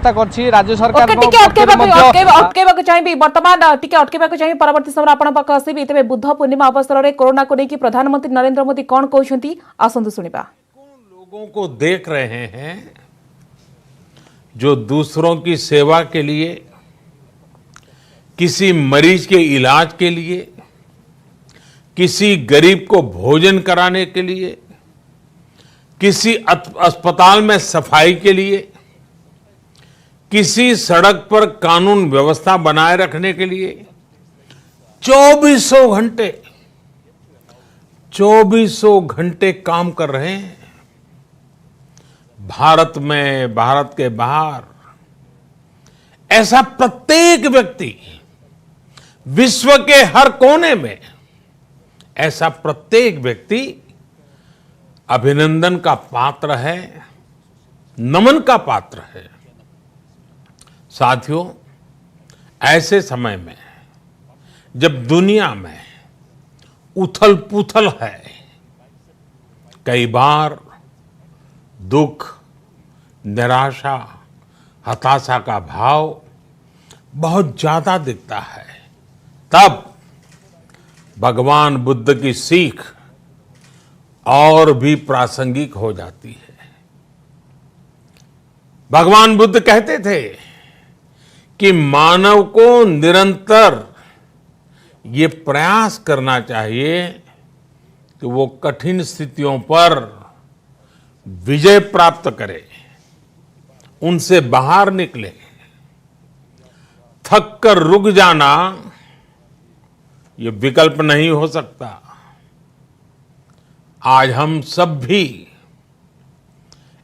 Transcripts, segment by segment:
चेष्टा करछि राज्य सरकार ओके टिके अटकेबाक चाहिए वर्तमान टिके अटकेबाक चाहिए परवर्ती समय आपण पाक आसीबी तेबे बुद्ध पूर्णिमा अवसर रे कोरोना को लेकी प्रधानमंत्री नरेंद्र मोदी कोन कहउछंती आसंतु सुनिबा। लोगों को देख रहे हैं जो दूसरों की सेवा के लिए, किसी मरीज के इलाज के लिए, किसी गरीब को भोजन कराने के लिए, किसी अस्पताल में सफाई के लिए, किसी सड़क पर कानून व्यवस्था बनाए रखने के लिए 2400 घंटे काम कर रहे हैं। भारत में, भारत के बाहर ऐसा प्रत्येक व्यक्ति, विश्व के हर कोने में ऐसा प्रत्येक व्यक्ति अभिनंदन का पात्र है, नमन का पात्र है। साथियों, ऐसे समय में जब दुनिया में उथल पुथल है, कई बार दुख, निराशा, हताशा का भाव बहुत ज्यादा दिखता है, तब भगवान बुद्ध की सीख और भी प्रासंगिक हो जाती है। भगवान बुद्ध कहते थे कि मानव को निरंतर ये प्रयास करना चाहिए कि वो कठिन स्थितियों पर विजय प्राप्त करे, उनसे बाहर निकले। थक कर रुक जाना ये विकल्प नहीं हो सकता। आज हम सब भी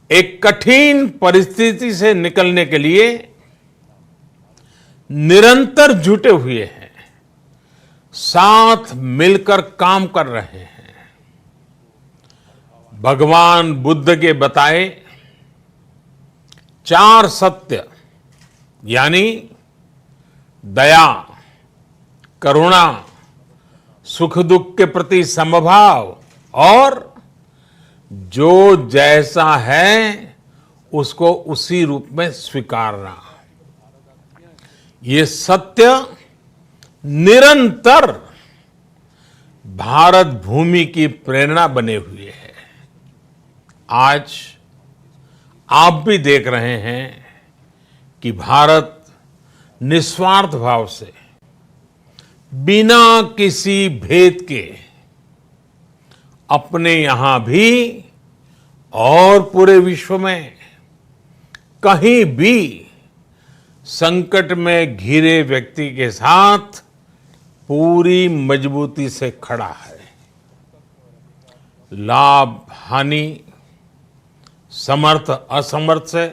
एक कठिन परिस्थिति से निकलने के लिए निरंतर जुटे हुए हैं, साथ मिलकर काम कर रहे हैं। भगवान बुद्ध के बताए 4 सत्य यानी दया, करुणा, सुख दुख के प्रति समभाव और जो जैसा है उसको उसी रूप में स्वीकारना, ये सत्य निरंतर भारत भूमि की प्रेरणा बने हुए हैं। आज आप भी देख रहे हैं कि भारत निस्वार्थ भाव से, बिना किसी भेद के अपने यहां भी और पूरे विश्व में कहीं भी संकट में घिरे व्यक्ति के साथ पूरी मजबूती से खड़ा है। लाभ हानि, समर्थ असमर्थ से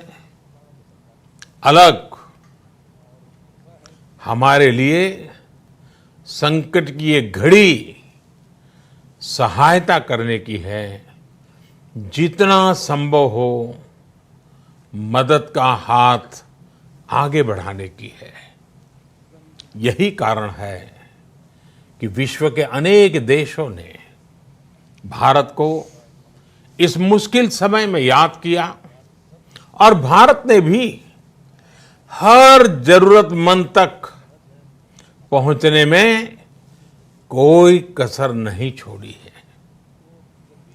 अलग हमारे लिए संकट की ये घड़ी सहायता करने की है। जितना संभव हो मदद का हाथ आगे बढ़ाने की है। यही कारण है कि विश्व के अनेक देशों ने भारत को इस मुश्किल समय में याद किया और भारत ने भी हर जरूरतमंद तक पहुंचने में कोई कसर नहीं छोड़ी है।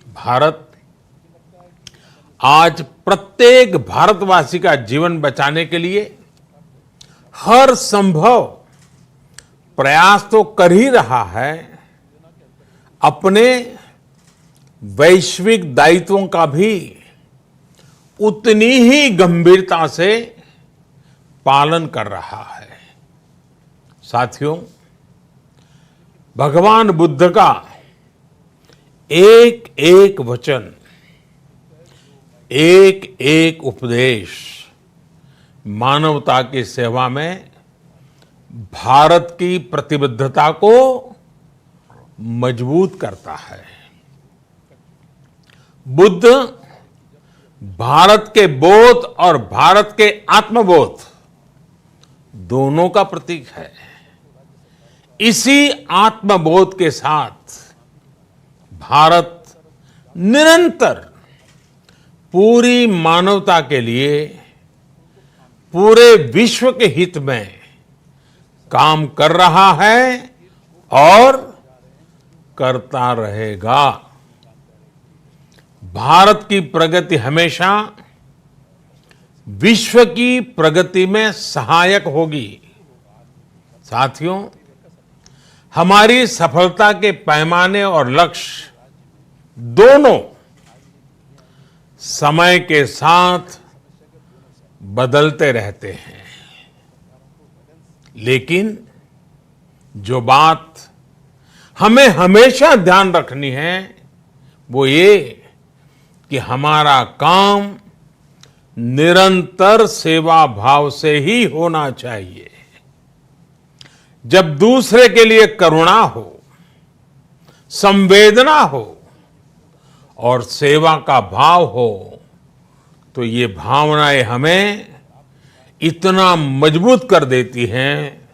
भारत आज प्रत्येक भारतवासी का जीवन बचाने के लिए हर संभव प्रयास तो कर ही रहा है, अपने वैश्विक दायित्वों का भी उतनी ही गंभीरता से पालन कर रहा है। साथियों, भगवान बुद्ध का एक एक वचन, एक एक उपदेश मानवता की सेवा में भारत की प्रतिबद्धता को मजबूत करता है। बुद्ध भारत के बोध और भारत के आत्मबोध दोनों का प्रतीक है। इसी आत्मबोध के साथ भारत निरंतर पूरी मानवता के लिए, पूरे विश्व के हित में काम कर रहा है और करता रहेगा। भारत की प्रगति हमेशा विश्व की प्रगति में सहायक होगी। साथियों, हमारी सफलता के पैमाने और लक्ष्य दोनों समय के साथ बदलते रहते हैं, लेकिन जो बात हमें हमेशा ध्यान रखनी है वो ये कि हमारा काम निरंतर सेवा भाव से ही होना चाहिए। जब दूसरे के लिए करुणा हो, संवेदना हो और सेवा का भाव हो, तो ये भावनाएं हमें इतना मजबूत कर देती हैं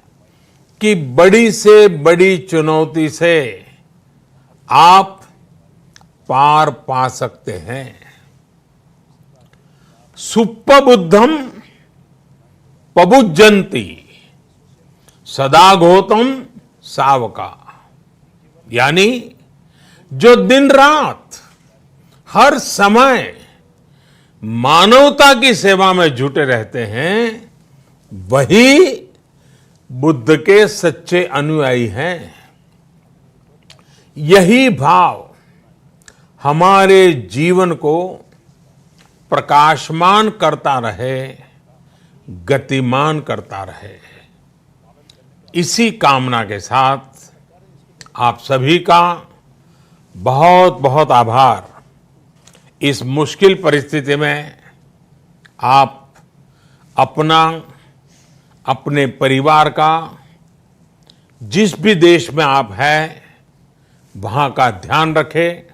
कि बड़ी से बड़ी चुनौती से आप पार पा सकते हैं। सुप्पबुद्धम पबुज्जन्ति सदा गौतम सावका, यानी जो दिन रात हर समय मानवता की सेवा में जुटे रहते हैं, वही बुद्ध के सच्चे अनुयायी हैं। यही भाव हमारे जीवन को प्रकाशमान करता रहे, गतिमान करता रहे। इसी कामना के साथ आप सभी का बहुत बहुत आभार। इस मुश्किल परिस्थिति में आप अपना, अपने परिवार का, जिस भी देश में आप हैं वहां का ध्यान रखें